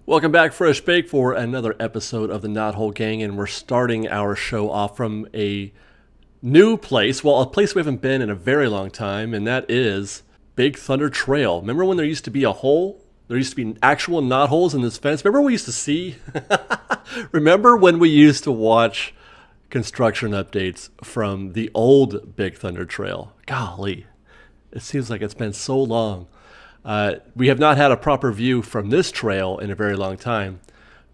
Welcome back, Fresh Bake, for another episode of the Knothole Gang, and we're starting our show off from a new place, well, a place we haven't been in a very long time, and that is Big Thunder Trail. Remember when there used to be a hole? There used to be actual knotholes in this fence. Remember what we used to see? Remember when we used to watch construction updates from the old Big Thunder Trail? Golly, it seems like it's been so long. We have not had a proper view from this trail in a very long time,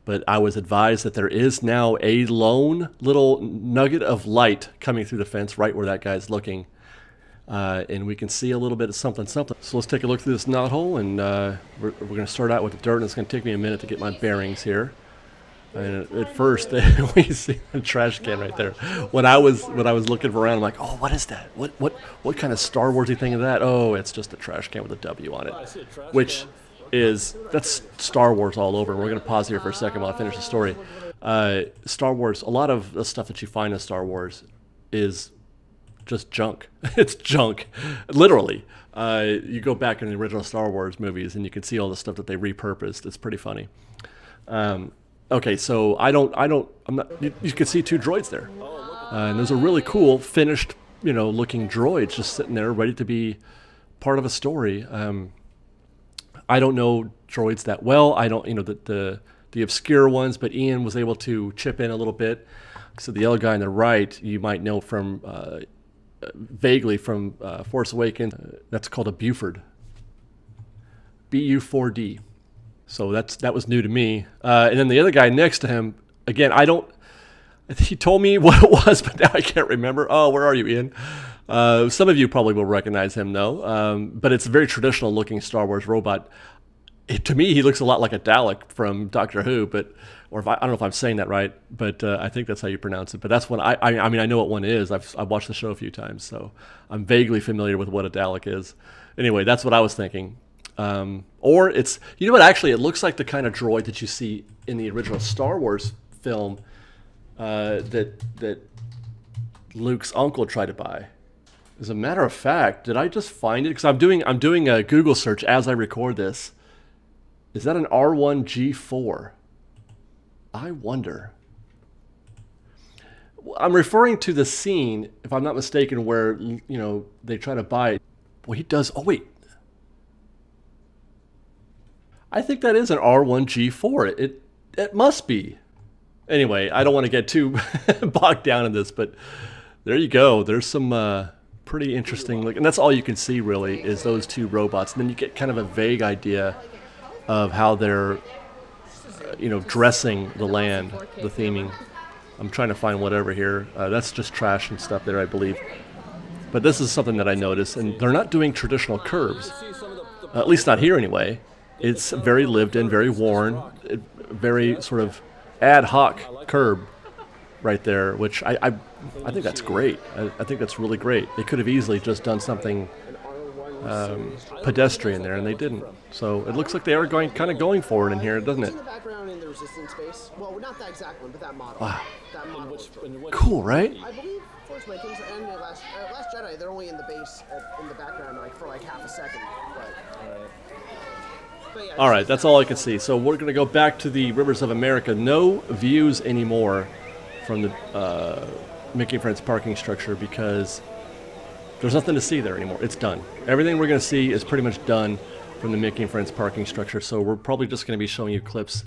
but I was advised that there is now a lone little nugget of light coming through the fence right where that guy's looking, and we can see a little bit of something. So let's take a look through this knothole, and we're going to start out with the dirt, and it's going to take me a minute to get my bearings here. And at first, we see a trash can right there. When I was looking around, I'm like, "Oh, what is that? What kind of Star Warsy thing is that?" Oh, it's just a trash can with a W on it, that's Star Wars all over. We're going to pause here for a second while I finish the story. Star Wars, a lot of the stuff that you find in Star Wars is just junk. It's junk, literally. You go back in the original Star Wars movies, and you can see all the stuff that they repurposed. It's pretty funny. Okay, so I'm not. You can see two droids there, and there's a really cool finished, looking droid just sitting there, ready to be part of a story. I don't know droids that well. I don't, the obscure ones, but Ian was able to chip in a little bit. So the yellow guy on the right, you might know from vaguely from Force Awakens. That's called a Buford. BU4D. So that was new to me. And then the other guy next to him, again, he told me what it was, but now I can't remember. Oh, where are you, Ian? Some of you probably will recognize him, though. But it's a very traditional looking Star Wars robot. To me, he looks a lot like a Dalek from Doctor Who, I don't know if I'm saying that right, but I think that's how you pronounce it. But that's what I know what one is. I've watched the show a few times, so I'm vaguely familiar with what a Dalek is. Anyway, that's what I was thinking. Or it's, actually it looks like the kind of droid that you see in the original Star Wars film that Luke's uncle tried to buy. As a matter of fact, did I just find it? Because I'm doing a Google search as I record this. Is that an R1G4? I wonder. I'm referring to the scene, if I'm not mistaken, where they try to buy it. Well, he does. Oh wait. I think that is an R1G4. It must be. Anyway, I don't want to get too bogged down in this, but there you go. There's some pretty interesting look, and that's all you can see really is those two robots. And then you get kind of a vague idea of how they're, dressing the land, the theming. I'm trying to find whatever here. That's just trash and stuff there, I believe. But this is something that I noticed, and they're not doing traditional curves, at least not here anyway. It's very lived in, very worn, very sort of ad hoc curb right there, which I think that's great. I think that's really great. They could have easily just done something pedestrian there, and they didn't. So it looks like they are kind of going forward in here, doesn't it? Wow. Cool, right? I believe Force Awakens and Last Jedi, they're only in the base in the background for half a second. All right, that's all I can see. So we're going to go back to the Rivers of America. No views anymore from the Mickey and Friends parking structure because there's nothing to see there anymore. It's done. Everything we're going to see is pretty much done from the Mickey and Friends parking structure. So we're probably just going to be showing you clips,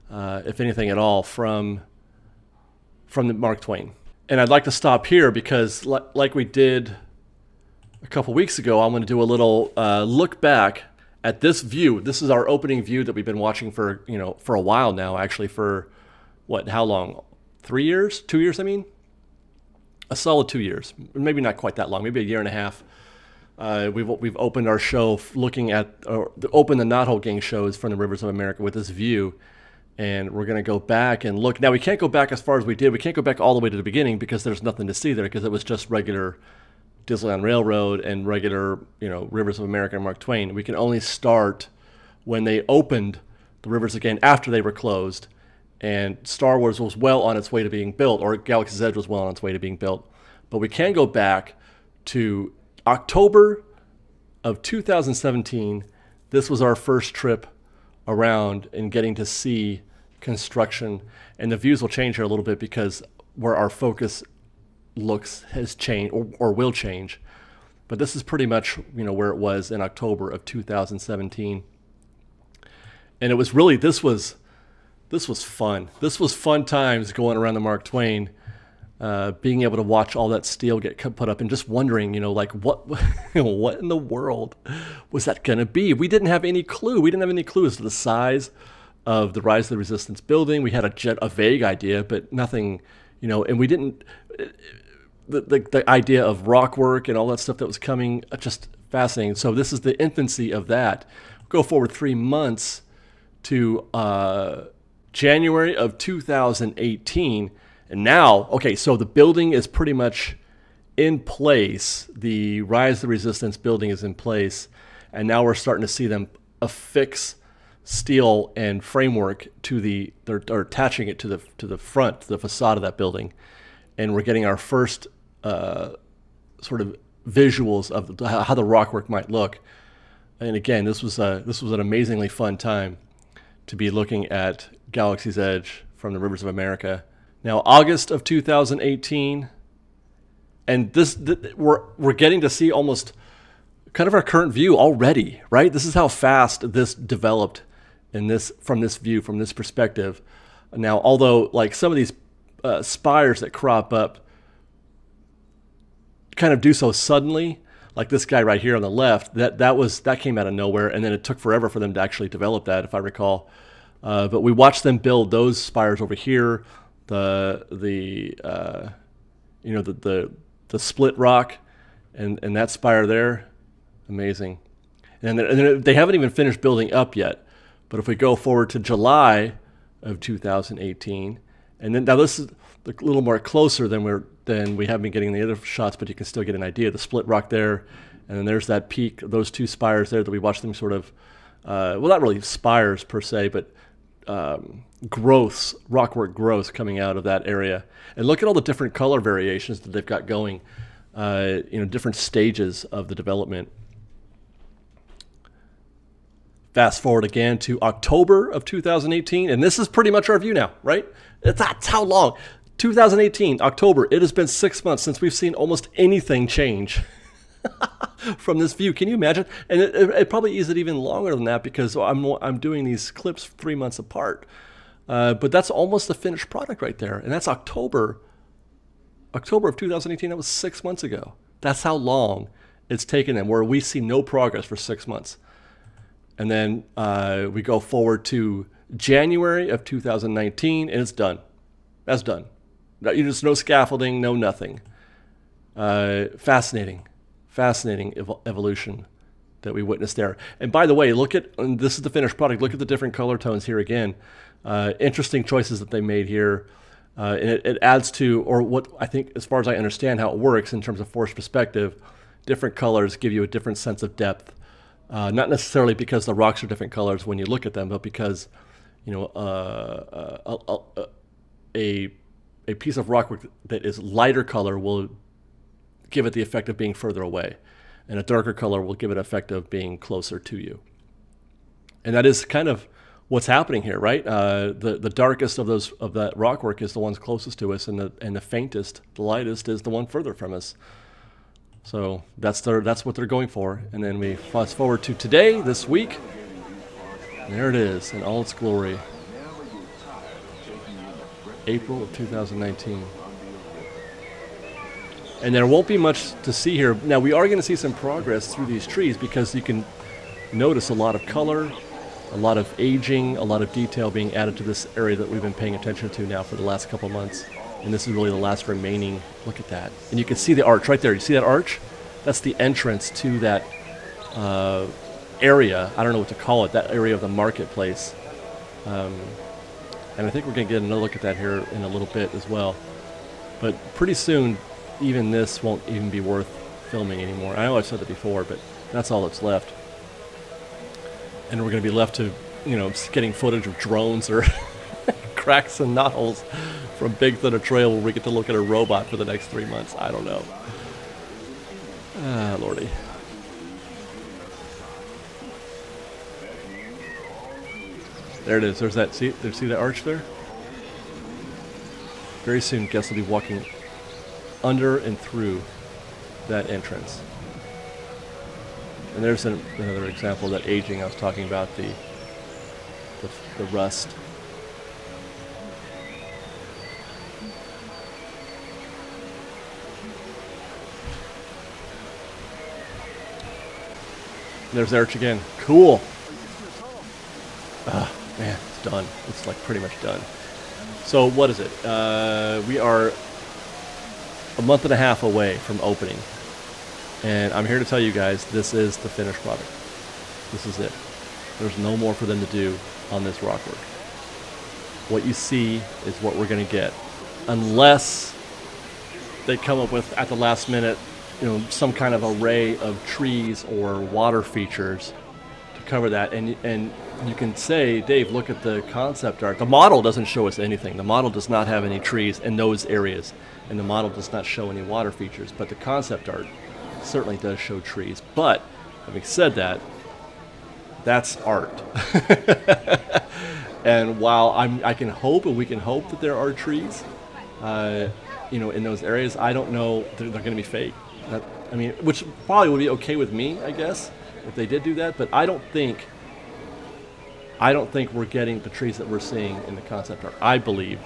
if anything at all, from the Mark Twain. And I'd like to stop here because, like we did a couple weeks ago, I'm going to do a little look back at this view. This is our opening view that we've been watching for a while now, actually for how long? 3 years? 2 years, I mean? A solid 2 years. Maybe not quite that long, maybe a year and a half. We've opened our show looking at, opened the Knothole Gang shows from the Rivers of America with this view. And we're going to go back and look. Now, we can't go back as far as we did. We can't go back all the way to the beginning because there's nothing to see there because it was just regular Disneyland Railroad and regular, Rivers of America and Mark Twain. We can only start when they opened the rivers again after they were closed, and Star Wars was well on its way to being built, or Galaxy's Edge was well on its way to being built. But we can go back to October of 2017. This was our first trip around and getting to see construction. And the views will change here a little bit because where our focus looks has changed or will change. But this is pretty much, where it was in October of 2017. And it was really, this was fun. This was fun times going around the Mark Twain, being able to watch all that steel get put up and just wondering, like what, what in the world was that going to be? We didn't have any clue. We didn't have any clue as to the size of the Rise of the Resistance building. We had a vague idea, but nothing, and we didn't, the idea of rock work and all that stuff that was coming, just fascinating. So this is the infancy of that. Go forward 3 months to January of 2018. And now, okay, so the building is pretty much in place. The Rise of the Resistance building is in place. And now we're starting to see them affix steel and framework to they're attaching it to the front, to the facade of that building. And we're getting our first sort of visuals of how the rock work might look. And again, this was an amazingly fun time to be looking at Galaxy's Edge from the Rivers of America. Now, August of 2018, and we're getting to see almost kind of our current view already, right? This is how fast this developed from this view, from this perspective. Now, although like some of these spires that crop up kind of do so suddenly, like this guy right here on the left, that came out of nowhere, and then it took forever for them to actually develop that, if I recall. But we watched them build those spires over here, the split rock, and that spire there, amazing. And then they haven't even finished building up yet. But if we go forward to July of 2018, and then now this is a little more closer than we have been getting the other shots, but you can still get an idea. The split rock there, and then there's that peak, those two spires there that we watched them sort of, well, not really spires per se, but growths, rockwork growths coming out of that area. And look at all the different color variations that they've got going, different stages of the development. Fast forward again to October of 2018, and this is pretty much our view now, right? That's how long. 2018, October, it has been 6 months since we've seen almost anything change from this view. Can you imagine? And it probably is even longer than that because I'm doing these clips 3 months apart. But that's almost the finished product right there. And that's October of 2018. That was 6 months ago. That's how long it's taken them, where we see no progress for 6 months. And then we go forward to January of 2019, and it's done. That's done. There's no scaffolding, no nothing. Fascinating evolution that we witnessed there. And by the way, and this is the finished product. Look at the different color tones here again. Interesting choices that they made here. And it adds to, or what I think, as far as I understand how it works in terms of force perspective, different colors give you a different sense of depth. Not necessarily because the rocks are different colors when you look at them, but because a piece of rockwork that is lighter color will give it the effect of being further away, and a darker color will give it an effect of being closer to you. And that is kind of what's happening here, right? The darkest of that rockwork is the ones closest to us, and the faintest, the lightest, is the one further from us. So that's what they're going for. And then we fast forward to today, this week. There it is in all its glory. April of 2019. And there won't be much to see here. Now, we are going to see some progress through these trees because you can notice a lot of color, a lot of aging, a lot of detail being added to this area that we've been paying attention to now for the last couple months. And this is really the last remaining. Look at that. And you can see the arch right there. You see that arch? That's the entrance to that area. I don't know what to call it, that area of the marketplace. And I think we're going to get another look at that here in a little bit as well. But pretty soon, even this won't even be worth filming anymore. I know I've said that before, but that's all that's left. And we're going to be left to, getting footage of drones or cracks and knotholes from Big Thunder Trail where we get to look at a robot for the next 3 months. I don't know. Ah, Lordy. There it is. There's that. See that arch there? Very soon, guests will be walking under and through that entrance. And there's another example of that aging I was talking about, the rust. There's the arch again. Cool. Man, it's done. It's like pretty much done. So what is it? We are a month and a half away from opening. And I'm here to tell you guys, this is the finished product. This is it. There's no more for them to do on this rockwork. What you see is what we're going to get. Unless they come up with, at the last minute, some kind of array of trees or water features to cover that. And you can say, Dave, look at the concept art. The model doesn't show us anything. The model does not have any trees in those areas. And the model does not show any water features. But the concept art certainly does show trees. But having said that, that's art. And while I can hope, and we can hope that there are trees, in those areas, I don't know they're going to be fake. Which probably would be okay with me, I guess, if they did do that. But I don't think we're getting the trees that we're seeing in the concept art. I believe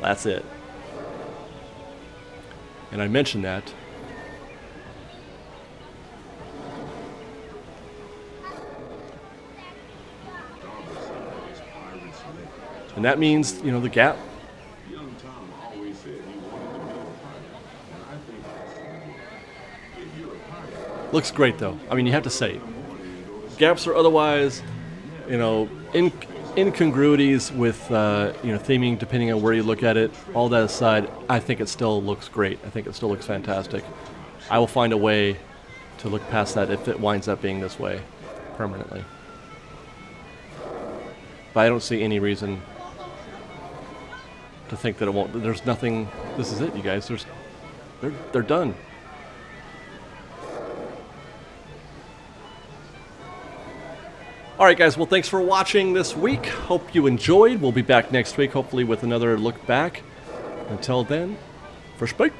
that's it. And I mentioned that. And that means, the gap. Looks great, though. You have to say, gaps are otherwise, incongruities with, theming, depending on where you look at it. All that aside, I think it still looks great. I think it still looks fantastic. I will find a way to look past that if it winds up being this way permanently. But I don't see any reason to think that it won't. There's nothing. This is it, you guys. They're done. All right, guys. Well, thanks for watching this week. Hope you enjoyed. We'll be back next week, hopefully with another look back. Until then, for Spike.